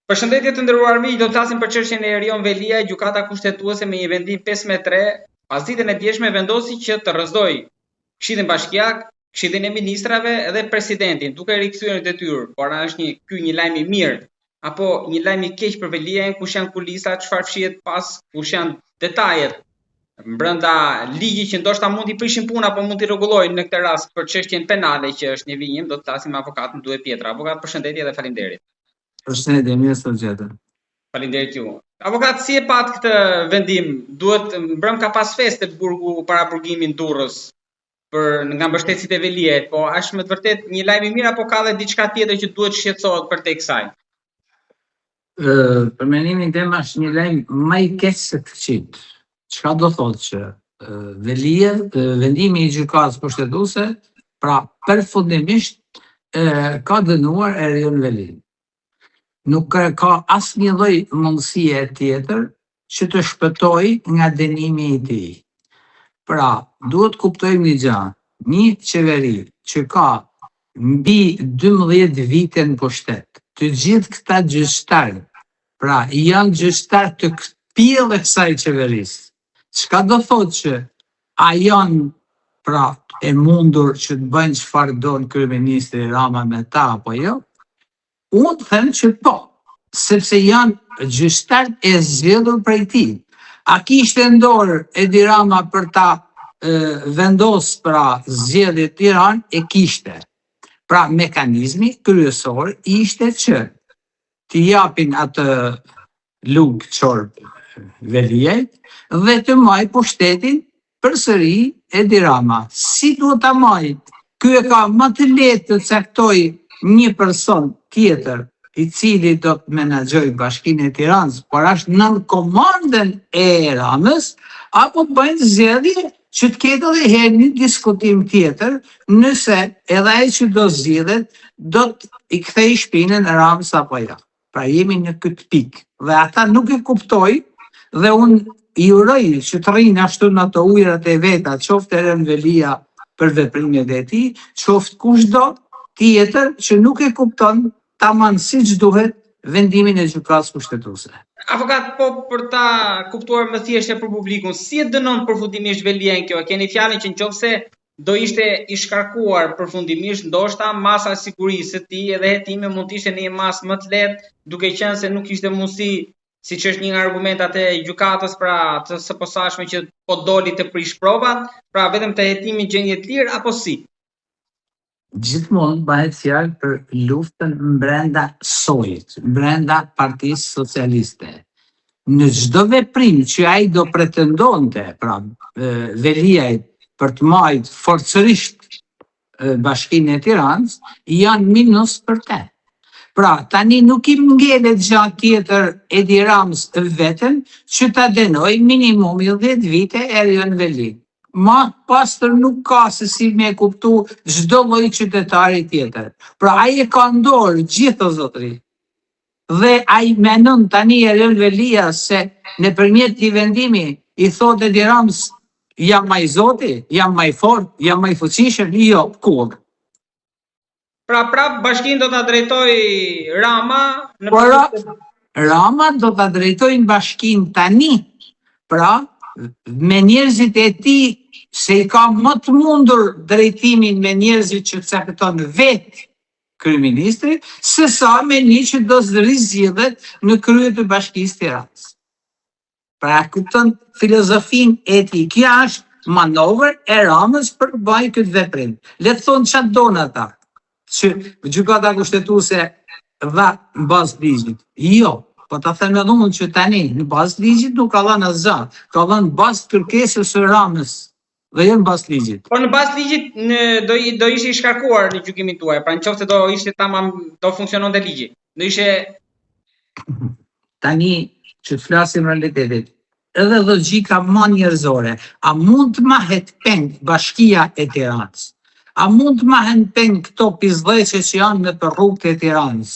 Përshëndetje të nderuar miq, do të flasim për çështjen e Erion Velia, gjykata kushtetuese me një vendim 5-3, pas ditën e djeshme vendosi që të rrëzdoj Këshillin Bashkiak, Këshillin e Ministrave dhe presidentin, duke rikthyer në detyrë. Por është ky një lajm i mirë apo një lajm i keq për Veliajn, kush janë kulisat, çfarë fshihet pas, kush janë detajet brenda ligjit që ndoshta mund t'i prishin punë apo mund t'i rregullojnë në këtë rast për çështjen penale që është një vijim. Do të flasim me avokatin Duhet Pietra. Avokat, përshëndetje dhe faleminderit. Përshëndetje, mirë se u gjetëm. Faleminderit ju. Avokat, si e pat këtë vendim? Duhet mbrëm ka pas festë burgu para burgimit Durrës për nga mbështetësit e Veliajt, po është me të vërtet një lajm i mirë apo ka edhe diçka tjetër që duhet shqetësohet përtej kësaj? Për mendimin tim është një lajm më i keq se këqit. Çka do thotë që Velia, vendimi i gjykatës kushtetuese, pra përfundimisht ka dënuar Erion Velin. Nuk ka asnjë lloj mundësie tjetër që të shpëtoj nga dënimi i tij. Pra, duhet kuptojmë një gjë, një qeveri që ka mbi 12 vite në pushtet, të gjithë këta gjyqtarë, pra janë gjyqtarë të pjellë e kësaj qeverisë. Çka do thotë që a janë pra e mundur që të bëjnë çfarë don kryeministri Rama me ta apo jo? Unë them që po, sepse janë gjyqtarë e zgjedhur prej tij. A kishte dorë Edi Rama për ta vendos pra zgjedhje Tiranë? E kishte. Pra mekanizmi kryesor ishte që t'i japin atë lugë çorp Veliajt dhe të maj pushtetin përsëri Edi Rama. Si duhet ta maj? Ky e ka më të lehtë të caktoj një person tjetër i cili do të menaxhojë Bashkinë e Tiranës, por është nën komandën e Ramës, apo bëjnë zgjedhje që të ketë edhe herë një diskutim tjetër, nëse edhe ai që do zgjidhet do të i kthej shpinën Ramës apo jo. Pra jemi në këtë pikë dhe ata nuk e kuptojnë dhe unë i uroj që të rrinë ashtu në ato ujërat e veta, qoftë Erion Velia për veprimet e tij, qoftë kushdo tjetër që nuk e kupton tamam siç duhet vendimin e gjykatës kushtetuese. Avokat, po për ta kuptuar më thjesht për publikun, si e dënon përfundimisht Veliajn kjo? Keni fjalën që nëse do ishte i shkarkuar përfundimisht, ndoshta masa e sigurisë së tij edhe hetimi mund të ishte në një masë më të lehtë, duke qenë se nuk ishte mundësi, siç është një nga argumentat e gjykatës, pra të së posaçme që po doli të prish provat, pra vetëm të hetimi gjendje të lirë apo si? Gjithmonë bëhet fjalë për luftën brenda sojit, brenda Partisë Socialiste. Në çdo veprim që ai do pretendonte, pra Veliaj për të marrë forcërisht Bashkinë e Tiranës, janë minus për te. Pra, tani nuk i ngelet gjatë tjetër Edi Ramës vetëm që ta dënoj minimum 10 vite Erion Velin. Ma pastër nuk ka se si me kuptu çdo lloj qytetari tjetër. Pra ai e ka ndorë gjithë o zotëri. Dhe ai menon tani Erion Velia se nëpërmjet këtij vendimi i thotë Edi Ramës jam më i zoti, jam më i fortë, jam më i fuqishëm, jo kur. Pra prap Bashkinë do ta drejtoj Rama në Rama do ta drejtojnë Bashkinë tani. Pra me njerëzit e tij, se i ka më të mundur drejtimin me njerëzit që cakton vetë kryeministri, sesa me një që do zërizjedhet në krye të Bashkisë Tiranës. Pra kupton filozofinë e tij. Kjo është manovër e Ramës për të bërë këtë veprim. Le të thonë çfarë don ata, që gjykata kushtetuese dha në bazë ligjit. Jo, po ta them edhe unë që tani në bazë ligjit nuk ka dhënë asgjë, ka dhënë bazë kërkesës së Ramës dhe jo në bazë ligjit. Po në bazë ligjit do ishte i shkarkuar në gjykimin tuaj, pra nëse do ishte tamam, do funksiononte ligji. Do ishte tani që të flasim realitetit, edhe logjika më njerëzore, a mund të mahet peng Bashkia e Tiranës? A mund të mahen peng këto pizleqe që janë në për rrugët e Tiranës?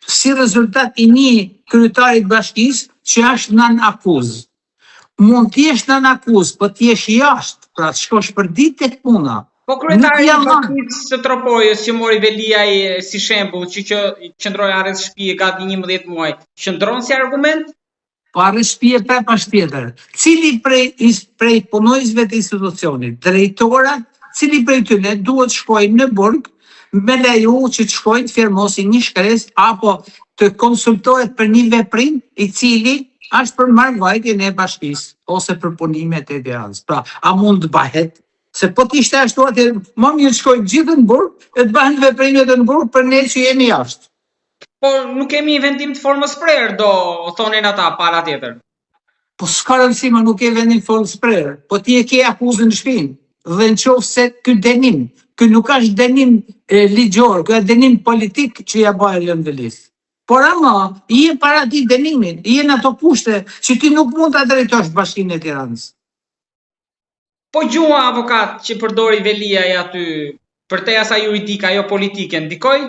Si rezultat i një kryetarit bashkisë që është nën akuzë. Mund t'jesh nën akuzë, po t'jesh jashtë, pra të shkosh për ditë tek puna, Po kryetari i Partisë së Tropojës që mori Veliaj si shembull, që qëndroi arrest shtëpie gati 11 muaj, qëndron si argument? Po arrest shtëpie pa tjetër. Cili prej punojësve të institucionit, drejtorat, cili prej tyre duhet shkojnë në burg me leju që të shkojnë të firmosin një shkresë apo të konsultohet për një veprim i cili është për marrëvajtjen e bashkisë ose për punimet e Tiranës. Pra, a mund të bëhet? Se po t'ishte ashtu atë, më mirë shkojnë gjithë në burg e të bëhen veprimet në burg për ne që jemi jashtë. Po nuk kemi vendim të formës prerë, do thonin ata para tjetër. Po s'ka rëndësi, më nuk e vendim formës prerë, po ti e ke akuzën në shpinë. Dhe në qoftë se ky denim, ky nuk është denim ligjor, ky është denim politik që ja bëjë Lënë Velis. Por ama, i e para ti denimin, i e në ato kushte që ti nuk mund të drejtosh Bashkinë e Tiranës. Po gjua avokat që përdori Veliaj aty, përtej asaj juridike, ajo politike, ndikoj?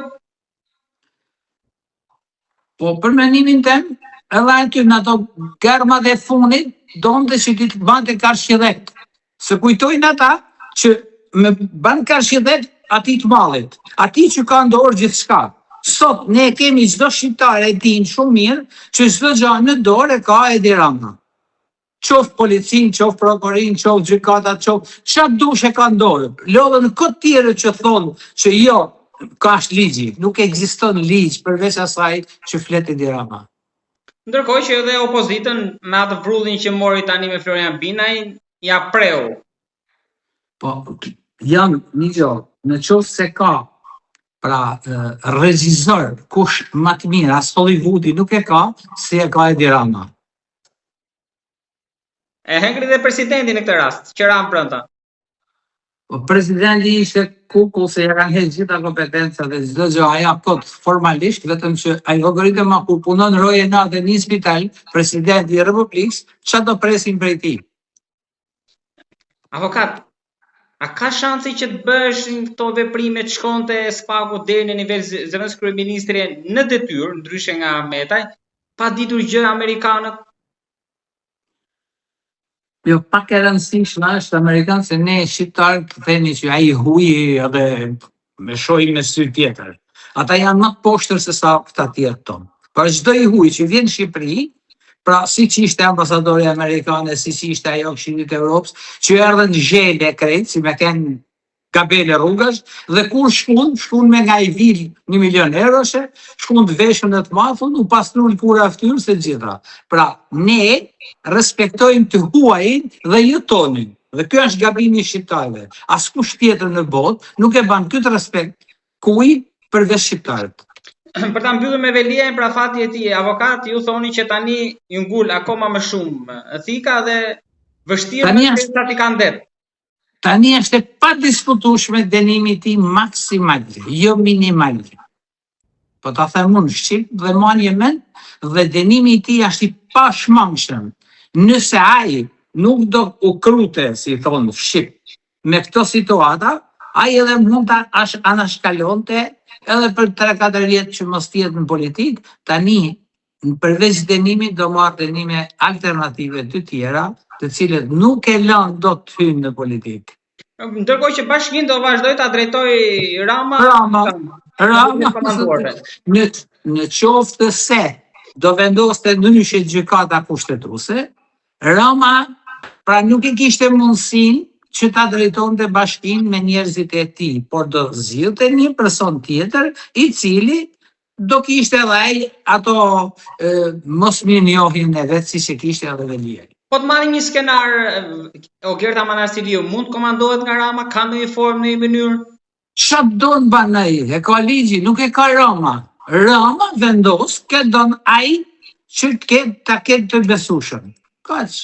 Po për mendimin tem, edhe aty në ato garmat e fundit, donte që ti të bante karshirek. Se kujtojnë ata që me ban karshirek ati të mallit, ati që ka ndorë gjithë shka. Sot ne kemi çdo shqiptar e din shumë mirë që çdo gjë në dorë ka Edi Rama. Qoftë policin, qoftë prokurorin, qoftë gjykatat, qoftë çfarë dush e ka dorë. Lodhen këtë tjerë që thonë që jo, ka është ligji, nuk ekziston ligj përveç asaj që flet Edi Rama. Ndërkohë që edhe opozitën me atë vrrullin që mori tani me Florian Binaj, ja preu. Po, janë një gjë, në qoftë se ka pra regjisor kush më të mirë, as Hollywoodi nuk e ka, si e ka Edi Rama. E hengri dhe presidenti në këtë rast, që ran brenda. Po presidenti ishte kukull se ja kanë hedhë gjitha kompetenca dhe çdo gjë ajo kot formalisht, vetëm që ai algoritma kur punon roje natë në një spital, presidenti i Republikës, çfarë do presin prej tij? Avokat, a ka shansi që të bëshin këto veprime të shkonte Spaku deri në nivel zëvendës kryeministri në detyrë, ndryshe nga Metaj, pa ditur gjë amerikanët? Jo, pak e rëndësishme është amerikanë se ne shqiptarët themi që ai huji edhe me shohim me sy tjetër. Ata janë më të poshtër se sa këta tjerë tonë. Për çdo i huj që vjen në Shqipëri, pra si që ishte ambasadori amerikane, si që ishte ajo Këshillit të Evropës, që erdhën zhele krejt, si me kenë gabele rrugash, dhe kur shkun me nga i vil 1 milion euroshe, shkun të veshën dhe të mafun, u pastrun kura ftyrë se gjitha. Pra, ne respektojmë të huajin dhe jetonin. Dhe kjo është gabimi i shqiptarëve. Askush tjetër në botë nuk e ban këtë respekt kuj përveç shqiptarët. Për ta mbyllur me Veliajin, pra fati e tij, avokat, ju thoni që tani ju ngul akoma më shumë thika dhe vështirë të i kanë det. Tani është e pa diskutueshme dënimi i tij maksimal, jo minimal. Po ta them unë shqip dhe mua një mend dhe dënimi i tij është i pashmangshëm. Nëse ai nuk do u krute, si thonë shqip, me këto situata, ai edhe mund ta anashkalonte edhe për 3-4 vjet që mos tjetë në politikë, tani përveç dënimit do marrë dënime alternative të tjera, të cilët nuk e lënë do të hyjnë në politikë. Ndërkohë që Bashkinë do vazhdoj ta drejtoj Rama, në qoftë se do vendoste ndryshe gjykata kushtetuese, Rama pra nuk e kishte mundësinë që ta drejtonte Bashkinë me njerëzit e tij, por do zgjidhte një person tjetër i cili do kishte edhe ai ato mosmirënjohjen e vet siç e kishte edhe Veliaj. Po të marrim një skenar, Ogerta Manasiliu mund komandohet nga Rama, ka ndonjë formë, në një mënyrë? Çfarë do të bën ai? E ka ligji, nuk e ka Rama. Rama vendos që don ai që ta ketë të besueshëm. Kaq.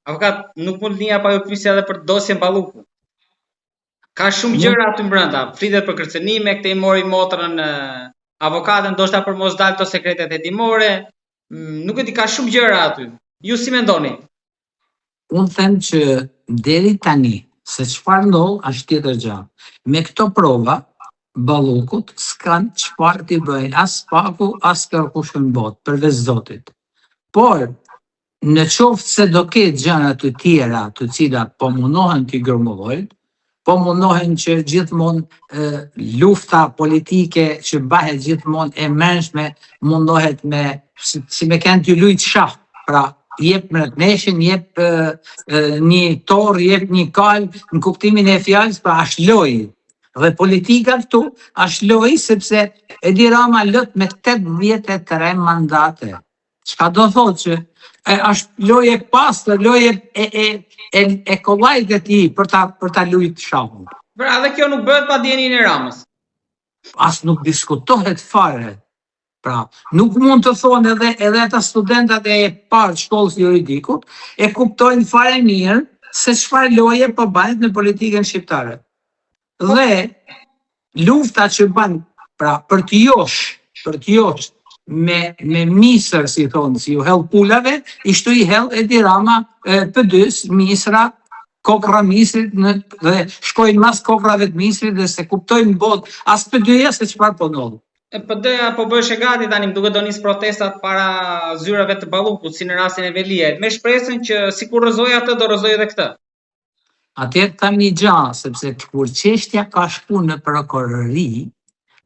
Avokat, nuk mund linja pa ju pyesja edhe për dosjen Balluku. Ka shumë gjëra aty brenda, flitet për kërcënime, këtë i mori motrën avokatën, ndoshta për mos dalë to sekretet hetimore. Nuk e di, ka shumë gjëra aty. Ju si mendoni? Unë them që deri tani, se çfarë ndodh është tjetër gjë. Me këto prova, Ballukut s'kan çfarë t'i bëjnë as Spaku, as kërkush në botë, përveç Zotit. Por, në qoftë se do ketë gjëra të tjera të cilat po mundohen t'i grumullojnë, po mundohen që gjithmonë lufta politike që bëhet gjithmonë e mërshme, mundohet si me kanë t'ju lujt shah, pra jep mretneshin, jep një torë, jep një kal, në kuptimin e fjalës, pra është lojë. Dhe politika këtu është lojë sepse Edi Rama lët me 83 mandate. Çka do thotë që është lojë e pastër, lojë e kollajt e tij për ta lujt shahun. Pra, dhe kjo nuk bëhet pa dijenin e Ramës. As nuk diskutohet fare. Pra, nuk mund të thonë edhe ata studentat e parë shkollës juridikut e kuptojnë fare mirë se çfarë loje po bëhet në politikën shqiptare. Dhe lufta që bën, pra për të josh me misër, si thonë, si u hell pulave, ishtu i hell Edi Rama P2 misra, kokra misrit dhe shkojnë mas kokrave të misrit dhe se kuptojnë bot as P2-ja se çfarë po ndodh. PD-ja po bëhesh e gati tani, më duket do nis protestat para zyrave të Ballukut, si në rastin e Veliajt, me shpresën që sikur rrëzoi atë, do rrëzoi edhe këtë. Atëherë kam një gjë, sepse kur çështja ka shku në prokurori,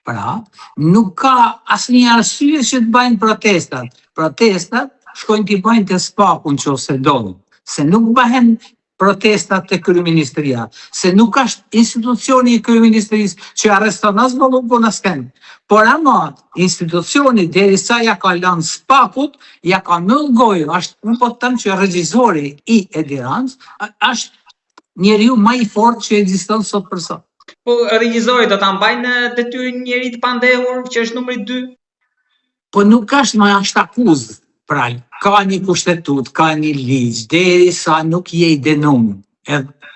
pra, nuk ka asnjë arsye që të bëjnë protestat. Protestat shkojnë t'i bëjnë të SPAK-u nëse donë, se nuk bëhen protestat të kryeministria, se nuk është institucioni i kryeministrisë që arreston as Ballukun as kënd. Por ama institucioni derisa ja ka lënë SPAK-ut, ja ka mëll gojën, unë po të them që regjizori i Edi Ramës është njeriu më i fortë që ekziston sot për sot. Po regjizori do ta mbajnë detyrë njëri të pandehur që është numri 2? Po nuk është më është akuzë. Pra, ka një kushtetut, ka një ligj, derisa nuk je i denum.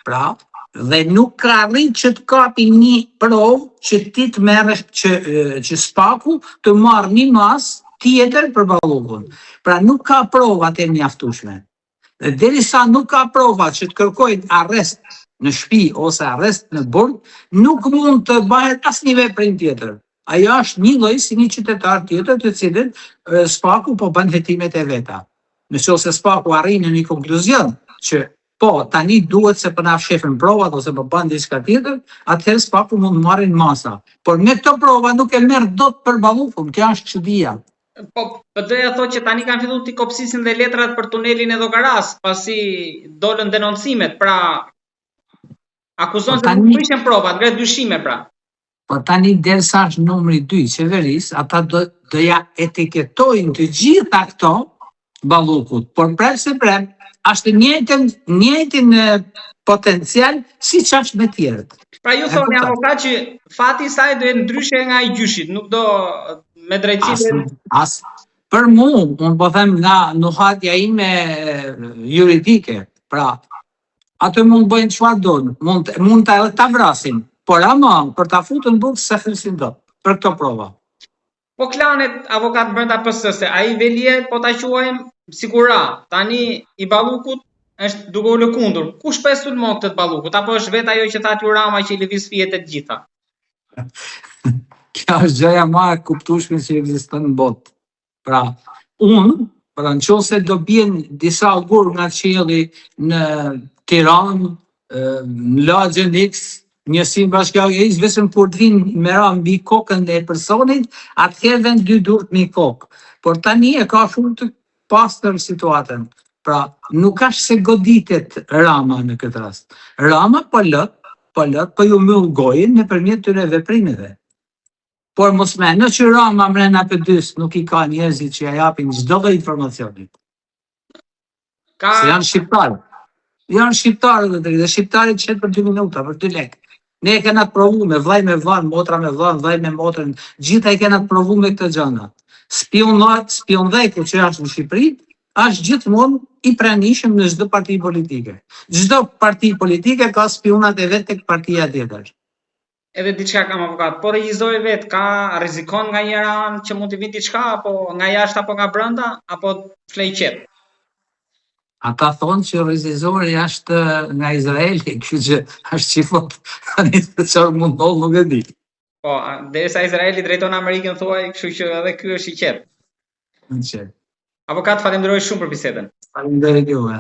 Pra, dhe nuk ka arrit që të kapi një provë që ti të merresh që SPAK-u të marrë një mas tjetër për Ballukun. Pra nuk ka provat e mjaftueshme. Dhe derisa nuk ka provat që të kërkojnë arrest në shtëpi ose arrest në burg, nuk mund të bëhet asnjë veprim tjetër. Ajo është një lloj si një qytetar tjetër të cilin SPAK-u po bën vetimet e veta. Nëse SPAK-u arrin në një konkluzion që po tani duhet se po na fshefin provat ose po bën diçka tjetër, atëherë SPAK-u mund të marrin masa. Por me këto prova nuk e merr dot për Ballukun, kjo është çudia. Po, PD-ja thotë që tani kanë filluar të kopësisin dhe letrat për tunelin e Llogaras, pasi dolën denoncimet, pra akuzon se nuk ishin provat, nga dyshime pra. Po tani derisa është numri 2 i qeverisë, ata do ja etiketojnë të gjitha këto Ballukut, por prap se prap është njëjtin potencial siç është me tjerët. Pra ju thoni avokat që fati i saj do jetë ndryshe nga i gjyshit, nuk do me drejtësinë. Për mua, unë po them nga nuhatja ime juridike, pra atë mund bëjnë çfarë donë, mund ta vrasin. Por ama, për ta futur në burg se thësin do, për këto prova. Po klanet avokat brenda PS-së, ai Veliajt po ta quajmë sigura, tani i Ballukut është duke u lëkundur. Kush po e sulmon këtë të Ballukut, apo është vetë ajo që tha Rama që i lëviz fijet e gjitha? Kjo është gjëja më e kuptueshme që ekziston në botë. Pra, nëse do bien disa gur nga qielli në Tiranë, në Lagjën X, njësim bashkëkohës vetëm kur të vinë me ra mbi kokën e personit, atëherë vend dy durët me kokë. Por tani e ka shumë të pastër situatën. Pra, nuk është se goditet Rama në këtë rast. Rama po ju mbyll gojën nëpërmjet këtyre veprimeve. Por mos mendo që Rama mrena P2 nuk i ka njerëzit që ja japin çdo lloj informacioni. Se janë shqiptarë. Janë shqiptarë dhe shqiptarit qetë për 2 minuta, për 2 lekë. Ne e kena të provu me vllaj me vllain, motra me vllain, vllaj me motrën, gjitha i kena të provu me këtë gjëna. Spiondheku që është në Shqipëri, është gjithmonë i pranishëm në çdo parti politike. Çdo parti politike ka spionat e vet tek partia tjetër. Edhe diçka kam avokat, po regjizori vet ka rrezikon nga njëra anë që mund të vinë diçka apo nga jashtë apo nga brenda apo flej qet? Ata thonë që regjizori është nga Izraeli, kështu që është qifot, tani se çfarë mund ndodh nuk e di. Po, derisa Izraeli drejton Amerikën thuaj, kështu që edhe ky është i qetë. Në qetë. Avokat, falenderoj shumë për bisedën. Falenderoj juve.